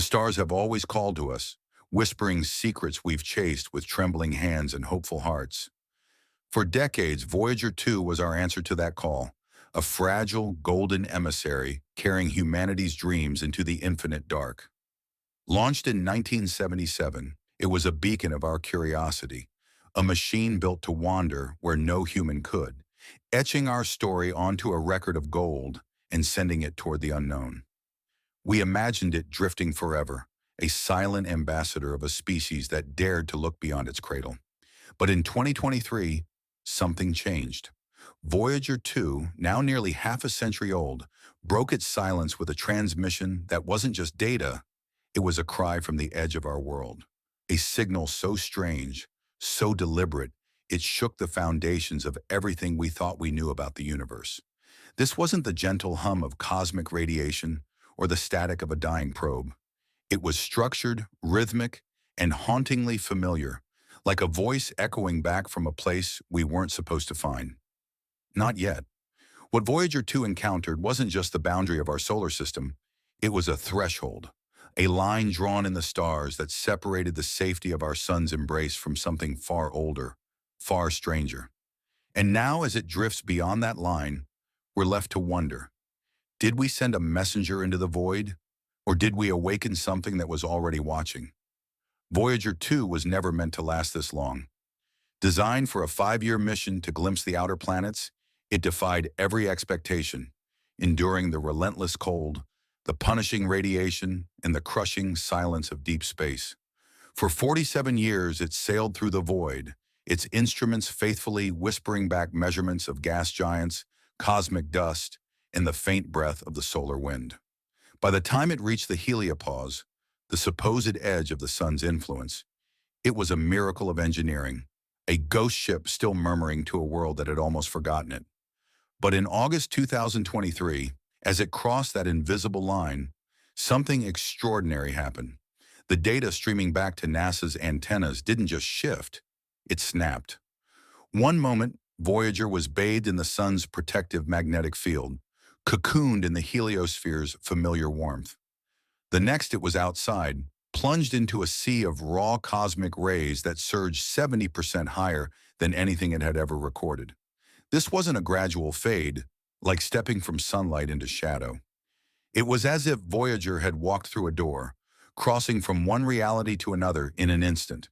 The stars have always called to us, whispering secrets we've chased with trembling hands and hopeful hearts. For decades, Voyager 2 was our answer to that call, a fragile, golden emissary carrying humanity's dreams into the infinite dark. Launched in 1977, it was a beacon of our curiosity, a machine built to wander where no human could, etching our story onto a record of gold and sending it toward the unknown. We imagined it drifting forever, a silent ambassador of a species that dared to look beyond its cradle. But in 2023, something changed. Voyager 2, now nearly half a century old, broke its silence with a transmission that wasn't just data, it was a cry from the edge of our world. A signal so strange, so deliberate, it shook the foundations of everything we thought we knew about the universe. This wasn't the gentle hum of cosmic radiation or the static of a dying probe. It was structured, rhythmic, and hauntingly familiar, like a voice echoing back from a place we weren't supposed to find. Not yet. What Voyager 2 encountered wasn't just the boundary of our solar system, it was a threshold, a line drawn in the stars that separated the safety of our sun's embrace from something far older, far stranger. And now, as it drifts beyond that line, we're left to wonder, did we send a messenger into the void, or did we awaken something that was already watching? Voyager 2 was never meant to last this long. Designed for a 5-year mission to glimpse the outer planets, it defied every expectation, enduring the relentless cold, the punishing radiation, and the crushing silence of deep space. For 47 years, it sailed through the void, its instruments faithfully whispering back measurements of gas giants, cosmic dust, and the faint breath of the solar wind. By the time it reached the heliopause, the supposed edge of the sun's influence, it was a miracle of engineering, a ghost ship still murmuring to a world that had almost forgotten it. But in August 2023, as it crossed that invisible line, something extraordinary happened. The data streaming back to NASA's antennas didn't just shift, it snapped. One moment, Voyager was bathed in the sun's protective magnetic field, cocooned in the heliosphere's familiar warmth. The next it was outside, plunged into a sea of raw cosmic rays that surged 70% higher than anything it had ever recorded. This wasn't a gradual fade, like stepping from sunlight into shadow. It was as if Voyager had walked through a door, crossing from one reality to another in an instant.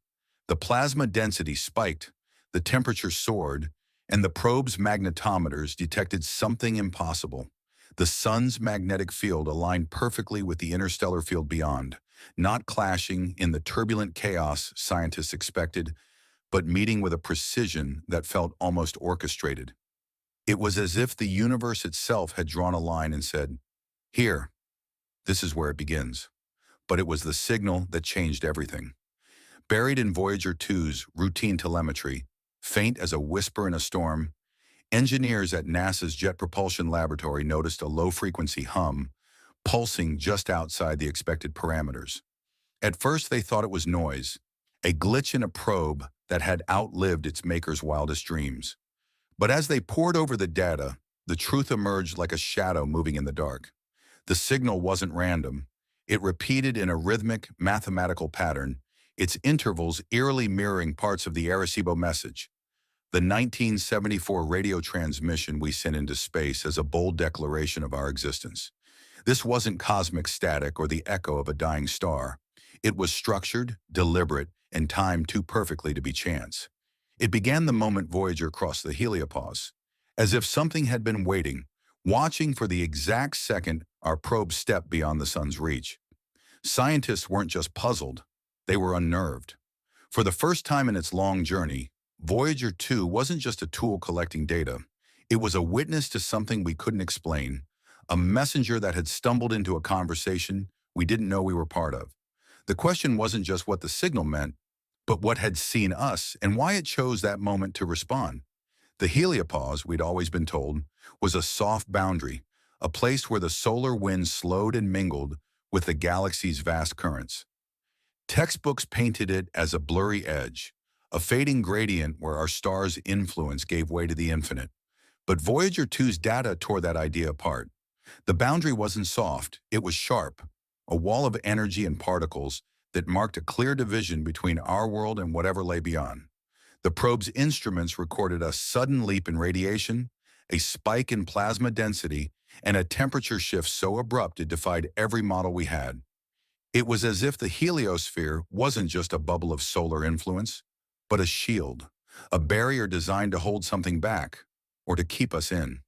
The plasma density spiked, the temperature soared, and the probe's magnetometers detected something impossible. The sun's magnetic field aligned perfectly with the interstellar field beyond, not clashing in the turbulent chaos scientists expected, but meeting with a precision that felt almost orchestrated. It was as if the universe itself had drawn a line and said, "Here, this is where it begins." But it was the signal that changed everything. Buried in Voyager 2's routine telemetry, faint as a whisper in a storm, engineers at NASA's Jet Propulsion Laboratory noticed a low-frequency hum, pulsing just outside the expected parameters. At first they thought it was noise, a glitch in a probe that had outlived its maker's wildest dreams. But as they pored over the data, the truth emerged like a shadow moving in the dark. The signal wasn't random. It repeated in a rhythmic, mathematical pattern, its intervals eerily mirroring parts of the Arecibo message. The 1974 radio transmission we sent into space as a bold declaration of our existence. This wasn't cosmic static or the echo of a dying star. It was structured, deliberate, and timed too perfectly to be chance. It began the moment Voyager crossed the heliopause, as if something had been waiting, watching for the exact second our probe stepped beyond the sun's reach. Scientists weren't just puzzled, they were unnerved. For the first time in its long journey, Voyager 2 wasn't just a tool collecting data. It was a witness to something we couldn't explain, a messenger that had stumbled into a conversation we didn't know we were part of. The question wasn't just what the signal meant, but what had seen us and why it chose that moment to respond. The heliopause, we'd always been told, was a soft boundary, a place where the solar wind slowed and mingled with the galaxy's vast currents. Textbooks painted it as a blurry edge, a fading gradient where our star's influence gave way to the infinite. But Voyager 2's data tore that idea apart. The boundary wasn't soft, it was sharp, a wall of energy and particles that marked a clear division between our world and whatever lay beyond. The probe's instruments recorded a sudden leap in radiation, a spike in plasma density, and a temperature shift so abrupt it defied every model we had. It was as if the heliosphere wasn't just a bubble of solar influence, but a shield, a barrier designed to hold something back, or to keep us in.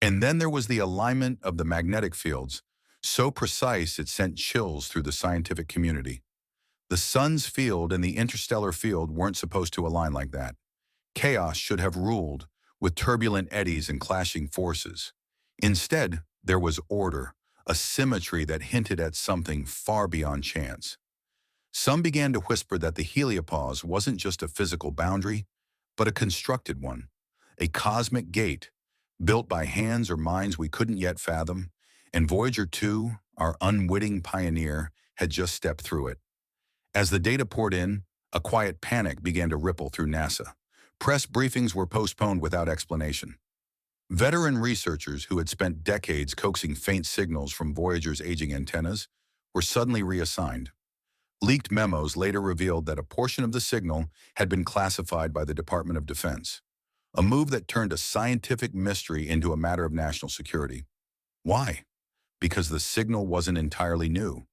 And then there was the alignment of the magnetic fields, so precise it sent chills through the scientific community. The sun's field and the interstellar field weren't supposed to align like that. Chaos should have ruled, with turbulent eddies and clashing forces. Instead, there was order, a symmetry that hinted at something far beyond chance. Some began to whisper that the heliopause wasn't just a physical boundary, but a constructed one, a cosmic gate, built by hands or minds we couldn't yet fathom, and Voyager 2, our unwitting pioneer, had just stepped through it. As the data poured in, a quiet panic began to ripple through NASA. Press briefings were postponed without explanation. Veteran researchers who had spent decades coaxing faint signals from Voyager's aging antennas were suddenly reassigned. Leaked memos later revealed that a portion of the signal had been classified by the Department of Defense, a move that turned a scientific mystery into a matter of national security. Why? Because the signal wasn't entirely new.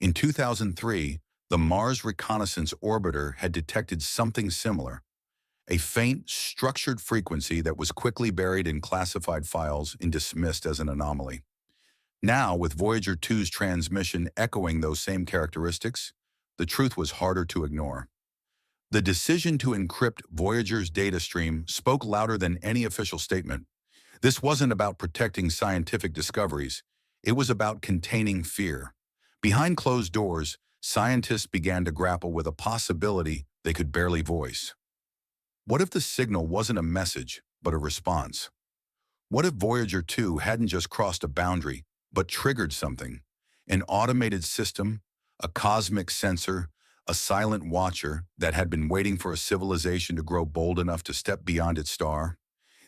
In 2003, the Mars Reconnaissance Orbiter had detected something similar, a faint, structured frequency that was quickly buried in classified files and dismissed as an anomaly. Now, with Voyager 2's transmission echoing those same characteristics, the truth was harder to ignore. The decision to encrypt Voyager's data stream spoke louder than any official statement. This wasn't about protecting scientific discoveries. It was about containing fear. Behind closed doors, scientists began to grapple with a possibility they could barely voice. What if the signal wasn't a message, but a response? What if Voyager 2 hadn't just crossed a boundary, but triggered something? An automated system, a cosmic sensor, a silent watcher that had been waiting for a civilization to grow bold enough to step beyond its star?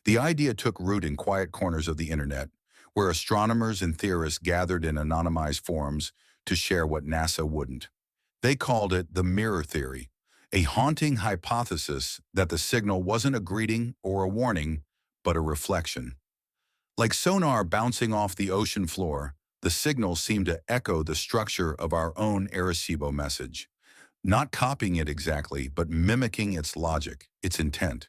The idea took root in quiet corners of the internet, where astronomers and theorists gathered in anonymized forums to share what NASA wouldn't. They called it the mirror theory, a haunting hypothesis that the signal wasn't a greeting or a warning, but a reflection. Like sonar bouncing off the ocean floor, the signal seemed to echo the structure of our own Arecibo message, not copying it exactly, but mimicking its logic, its intent.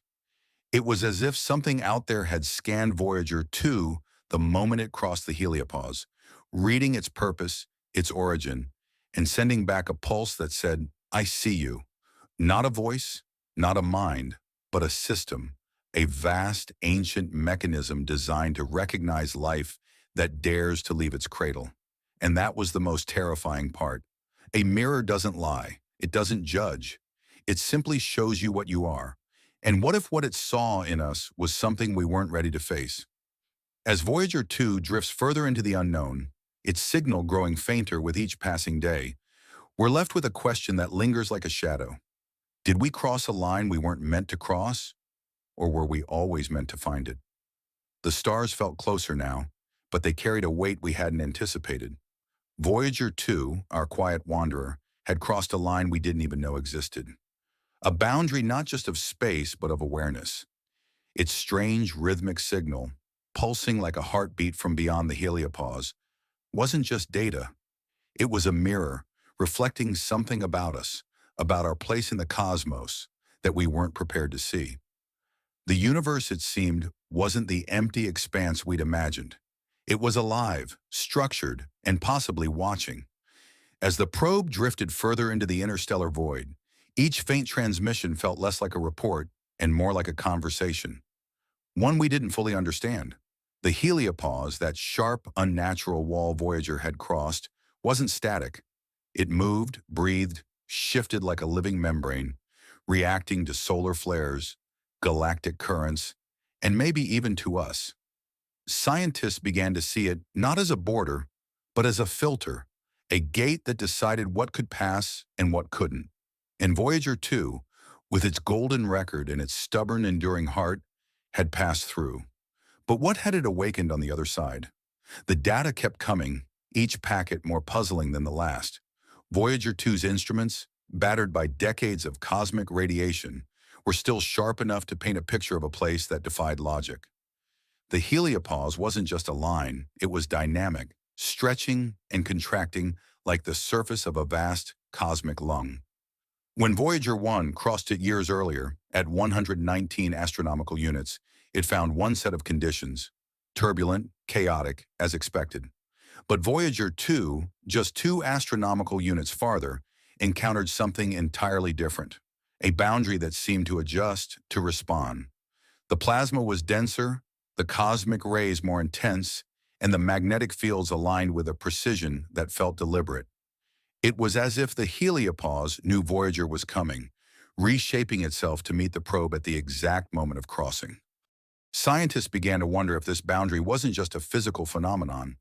It was as if something out there had scanned Voyager 2 the moment it crossed the heliopause, reading its purpose, its origin, and sending back a pulse that said, "I see you." Not a voice, not a mind, but a system, a vast, ancient mechanism designed to recognize life that dares to leave its cradle. And that was the most terrifying part. A mirror doesn't lie. It doesn't judge. It simply shows you what you are. And what if what it saw in us was something we weren't ready to face? As Voyager 2 drifts further into the unknown, its signal growing fainter with each passing day, we're left with a question that lingers like a shadow. Did we cross a line we weren't meant to cross? Or were we always meant to find it? The stars felt closer now, but they carried a weight we hadn't anticipated. Voyager 2, our quiet wanderer, had crossed a line we didn't even know existed. A boundary not just of space, but of awareness. Its strange rhythmic signal, pulsing like a heartbeat from beyond the heliopause, wasn't just data. It was a mirror, reflecting something about us, about our place in the cosmos, that we weren't prepared to see. The universe, it seemed, wasn't the empty expanse we'd imagined. It was alive, structured, and possibly watching. As the probe drifted further into the interstellar void, each faint transmission felt less like a report and more like a conversation. One we didn't fully understand. The heliopause, that sharp, unnatural wall Voyager had crossed, wasn't static. It moved, breathed, shifted like a living membrane, reacting to solar flares, galactic currents, and maybe even to us. Scientists began to see it not as a border, but as a filter, a gate that decided what could pass and what couldn't. And Voyager 2, with its golden record and its stubborn, enduring heart, had passed through. But what had it awakened on the other side? The data kept coming, each packet more puzzling than the last. Voyager 2's instruments, battered by decades of cosmic radiation, were still sharp enough to paint a picture of a place that defied logic. The heliopause wasn't just a line, it was dynamic, stretching and contracting like the surface of a vast cosmic lung. When Voyager 1 crossed it years earlier, at 119 astronomical units, it found one set of conditions: turbulent, chaotic, as expected. But Voyager 2, just 2 astronomical units farther, encountered something entirely different, a boundary that seemed to adjust, to respond. The plasma was denser, the cosmic rays more intense, and the magnetic fields aligned with a precision that felt deliberate. It was as if the heliopause knew Voyager was coming, reshaping itself to meet the probe at the exact moment of crossing. Scientists began to wonder if this boundary wasn't just a physical phenomenon,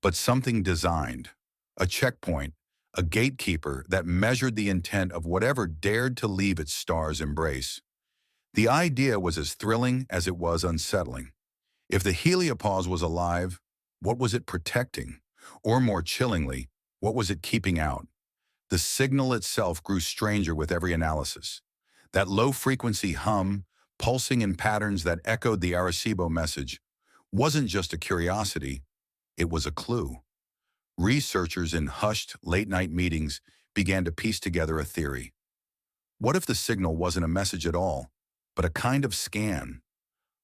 but something designed, a checkpoint, a gatekeeper that measured the intent of whatever dared to leave its star's embrace. The idea was as thrilling as it was unsettling. If the heliopause was alive, what was it protecting? Or more chillingly, what was it keeping out? The signal itself grew stranger with every analysis. That low-frequency hum, pulsing in patterns that echoed the Arecibo message, wasn't just a curiosity, it was a clue. Researchers in hushed, late-night meetings began to piece together a theory. What if the signal wasn't a message at all, but a kind of scan?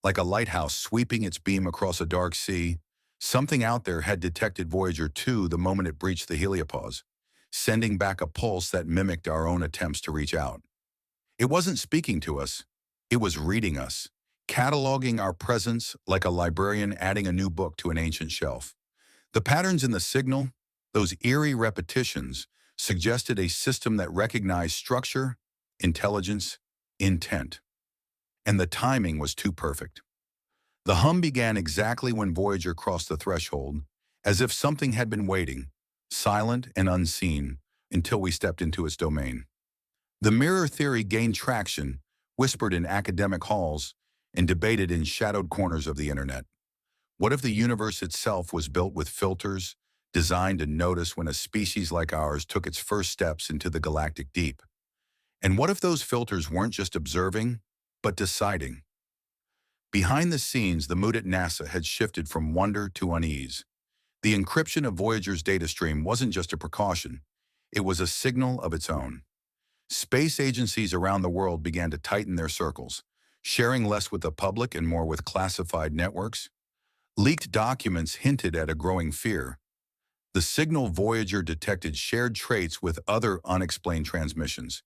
Like a lighthouse sweeping its beam across a dark sea, something out there had detected Voyager 2 the moment it breached the heliopause, sending back a pulse that mimicked our own attempts to reach out. It wasn't speaking to us, it was reading us, cataloging our presence like a librarian adding a new book to an ancient shelf. The patterns in the signal, those eerie repetitions, suggested a system that recognized structure, intelligence, intent. And the timing was too perfect. The hum began exactly when Voyager crossed the threshold, as if something had been waiting, silent and unseen, until we stepped into its domain. The mirror theory gained traction, whispered in academic halls, and debated in shadowed corners of the internet. What if the universe itself was built with filters, designed to notice when a species like ours took its first steps into the galactic deep? And what if those filters weren't just observing, but deciding? Behind the scenes, the mood at NASA had shifted from wonder to unease. The encryption of Voyager's data stream wasn't just a precaution, it was a signal of its own. Space agencies around the world began to tighten their circles, sharing less with the public and more with classified networks. Leaked documents hinted at a growing fear. The signal Voyager detected shared traits with other unexplained transmissions,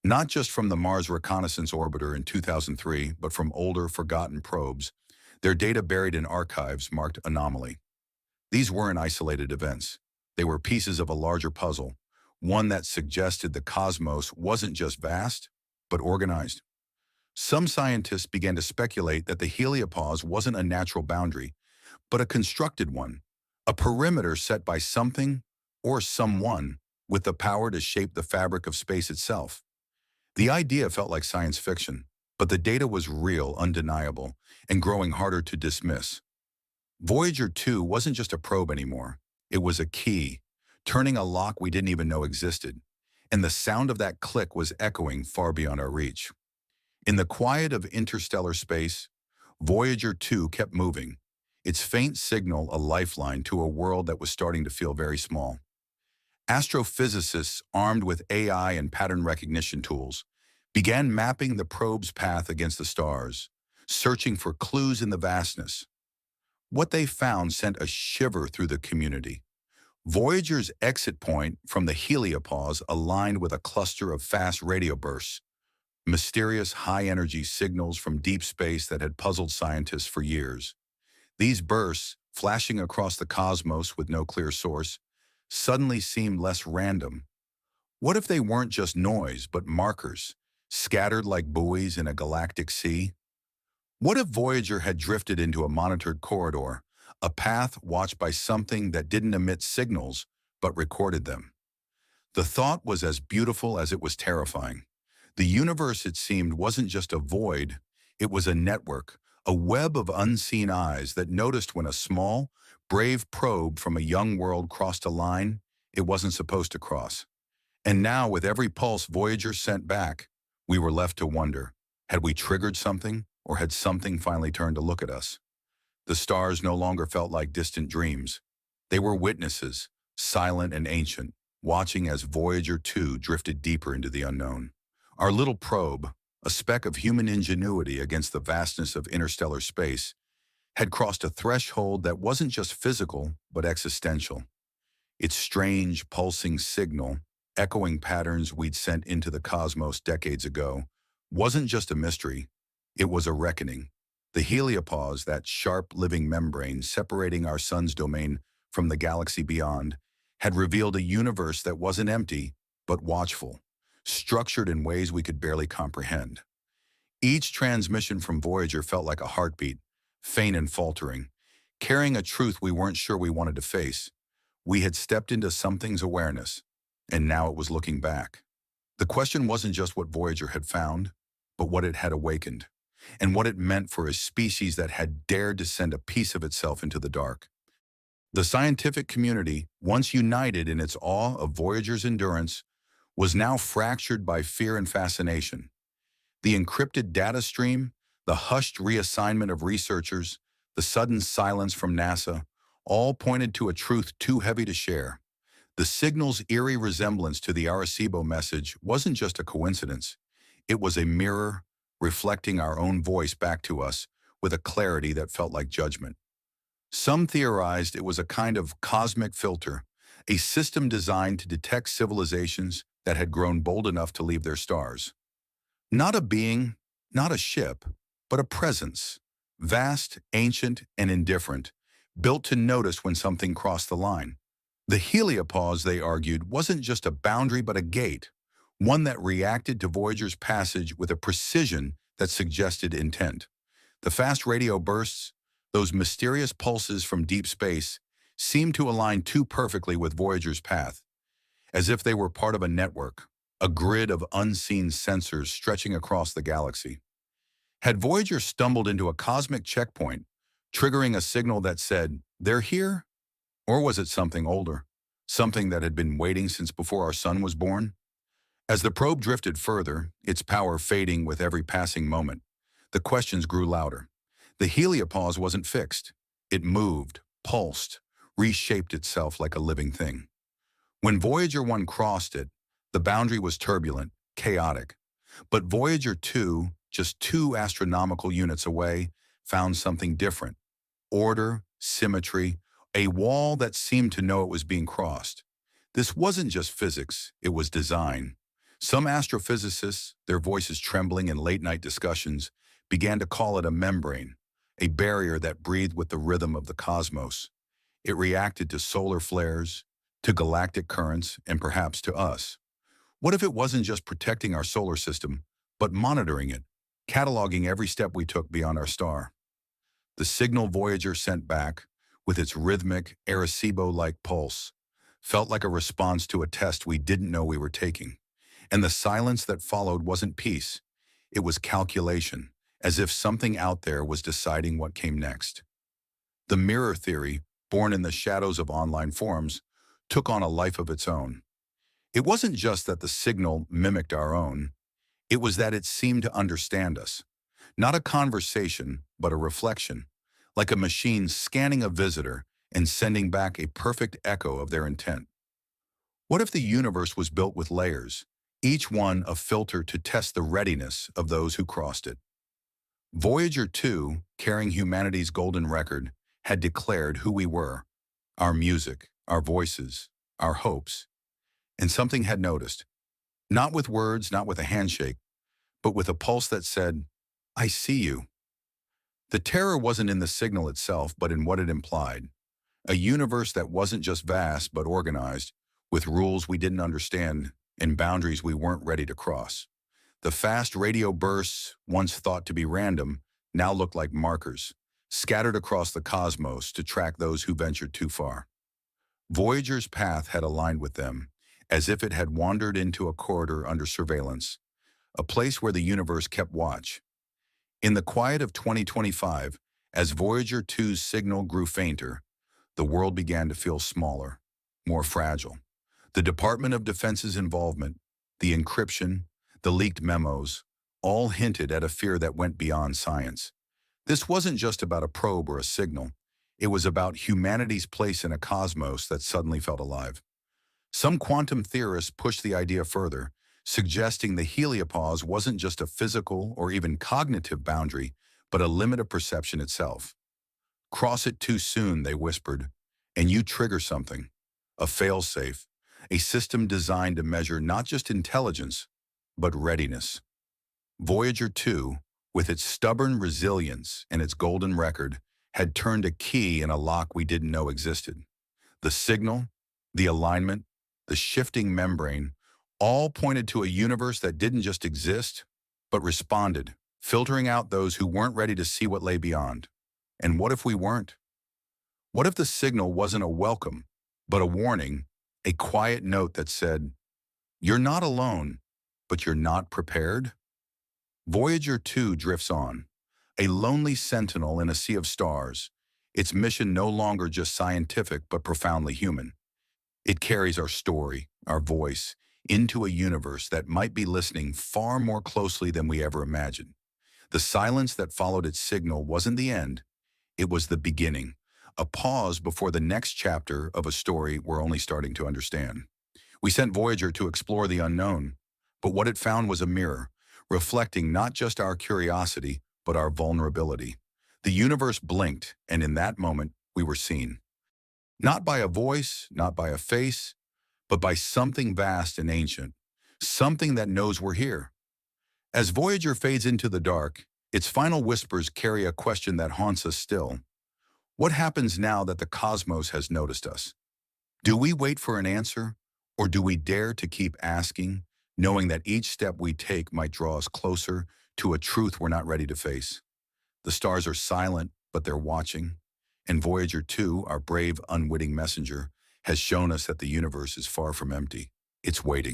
not just from the Mars Reconnaissance Orbiter in 2003, but from older, forgotten probes, their data buried in archives marked anomaly. These weren't isolated events. They were pieces of a larger puzzle, one that suggested the cosmos wasn't just vast, but organized. Some scientists began to speculate that the heliopause wasn't a natural boundary, but a constructed one, a perimeter set by something or someone with the power to shape the fabric of space itself. The idea felt like science fiction, but the data was real, undeniable, and growing harder to dismiss. Voyager 2 wasn't just a probe anymore. It was a key, turning a lock we didn't even know existed, and the sound of that click was echoing far beyond our reach. In the quiet of interstellar space, Voyager 2 kept moving, its faint signal a lifeline to a world that was starting to feel very small. Astrophysicists, armed with AI and pattern recognition tools, began mapping the probe's path against the stars, searching for clues in the vastness. What they found sent a shiver through the community. Voyager's exit point from the heliopause aligned with a cluster of fast radio bursts, mysterious high-energy signals from deep space that had puzzled scientists for years. These bursts, flashing across the cosmos with no clear source, suddenly seemed less random. What if they weren't just noise, but markers, scattered like buoys in a galactic sea? What if Voyager had drifted into a monitored corridor, a path watched by something that didn't emit signals, but recorded them? The thought was as beautiful as it was terrifying. The universe, it seemed, wasn't just a void, it was a network, a web of unseen eyes that noticed when a small, brave probe from a young world crossed a line it wasn't supposed to cross. And now, with every pulse Voyager sent back, we were left to wonder, had we triggered something, or had something finally turned to look at us? The stars no longer felt like distant dreams. They were witnesses, silent and ancient, watching as Voyager 2 drifted deeper into the unknown. Our little probe, a speck of human ingenuity against the vastness of interstellar space, had crossed a threshold that wasn't just physical, but existential. Its strange, pulsing signal, echoing patterns we'd sent into the cosmos decades ago, wasn't just a mystery, it was a reckoning. The heliopause, that sharp living membrane separating our sun's domain from the galaxy beyond, had revealed a universe that wasn't empty, but watchful, structured in ways we could barely comprehend. Each transmission from Voyager felt like a heartbeat, faint and faltering, carrying a truth we weren't sure we wanted to face. We had stepped into something's awareness, and now it was looking back. The question wasn't just what Voyager had found, but what it had awakened, and what it meant for a species that had dared to send a piece of itself into the dark. The scientific community, once united in its awe of Voyager's endurance, was now fractured by fear and fascination. The encrypted data stream, the hushed reassignment of researchers, the sudden silence from NASA, all pointed to a truth too heavy to share. The signal's eerie resemblance to the Arecibo message wasn't just a coincidence. It was a mirror, reflecting our own voice back to us with a clarity that felt like judgment. Some theorized it was a kind of cosmic filter, a system designed to detect civilizations that had grown bold enough to leave their stars. Not a being, not a ship, but a presence, vast, ancient, and indifferent, built to notice when something crossed the line. The heliopause, they argued, wasn't just a boundary but a gate, one that reacted to Voyager's passage with a precision that suggested intent. The fast radio bursts, those mysterious pulses from deep space, seemed to align too perfectly with Voyager's path, as if they were part of a network, a grid of unseen sensors stretching across the galaxy. Had Voyager stumbled into a cosmic checkpoint, triggering a signal that said, "They're here"? Or was it something older, something that had been waiting since before our sun was born? As the probe drifted further, its power fading with every passing moment, the questions grew louder. The heliopause wasn't fixed. It moved, pulsed, reshaped itself like a living thing. When Voyager 1 crossed it, the boundary was turbulent, chaotic. But Voyager 2, just 2 astronomical units away, found something different. Order, symmetry, a wall that seemed to know it was being crossed. This wasn't just physics, it was design. Some astrophysicists, their voices trembling in late-night discussions, began to call it a membrane, a barrier that breathed with the rhythm of the cosmos. It reacted to solar flares, to galactic currents, and perhaps to us. What if it wasn't just protecting our solar system, but monitoring it, cataloging every step we took beyond our star? The signal Voyager sent back, with its rhythmic, Arecibo-like pulse, felt like a response to a test we didn't know we were taking. And the silence that followed wasn't peace. It was calculation, as if something out there was deciding what came next. The mirror theory, born in the shadows of online forums, took on a life of its own. It wasn't just that the signal mimicked our own, it was that it seemed to understand us. Not a conversation, but a reflection, like a machine scanning a visitor and sending back a perfect echo of their intent. What if the universe was built with layers, each one a filter to test the readiness of those who crossed it? Voyager 2, carrying humanity's golden record, had declared who we were, our music, our voices, our hopes. And something had noticed, not with words, not with a handshake, but with a pulse that said, "I see you." The terror wasn't in the signal itself, but in what it implied. A universe that wasn't just vast, but organized, with rules we didn't understand and boundaries we weren't ready to cross. The fast radio bursts, once thought to be random, now looked like markers, scattered across the cosmos to track those who ventured too far. Voyager's path had aligned with them, as if it had wandered into a corridor under surveillance, a place where the universe kept watch. In the quiet of 2025, as Voyager 2's signal grew fainter, the world began to feel smaller, more fragile. The Department of Defense's involvement, the encryption, the leaked memos, all hinted at a fear that went beyond science. This wasn't just about a probe or a signal. It was about humanity's place in a cosmos that suddenly felt alive. Some quantum theorists pushed the idea further, suggesting the heliopause wasn't just a physical or even cognitive boundary, but a limit of perception itself. Cross it too soon, they whispered, and you trigger something, a failsafe, a system designed to measure not just intelligence, but readiness. Voyager 2, with its stubborn resilience and its golden record, had turned a key in a lock we didn't know existed. The signal, the alignment, the shifting membrane, all pointed to a universe that didn't just exist, but responded, filtering out those who weren't ready to see what lay beyond. And what if we weren't? What if the signal wasn't a welcome, but a warning, a quiet note that said, "You're not alone, but you're not prepared"? Voyager 2 drifts on, a lonely sentinel in a sea of stars, its mission no longer just scientific but profoundly human. It carries our story, our voice, into a universe that might be listening far more closely than we ever imagined. The silence that followed its signal wasn't the end, it was the beginning, a pause before the next chapter of a story we're only starting to understand. We sent Voyager to explore the unknown, but what it found was a mirror, reflecting not just our curiosity, but our vulnerability. The universe blinked, and in that moment, we were seen. Not by a voice, not by a face, but by something vast and ancient, something that knows we're here. As Voyager fades into the dark, its final whispers carry a question that haunts us still. What happens now that the cosmos has noticed us? Do we wait for an answer, or do we dare to keep asking, knowing that each step we take might draw us closer to a truth we're not ready to face? The stars are silent, but they're watching, and Voyager 2, our brave, unwitting messenger, has shown us that the universe is far from empty. It's waiting.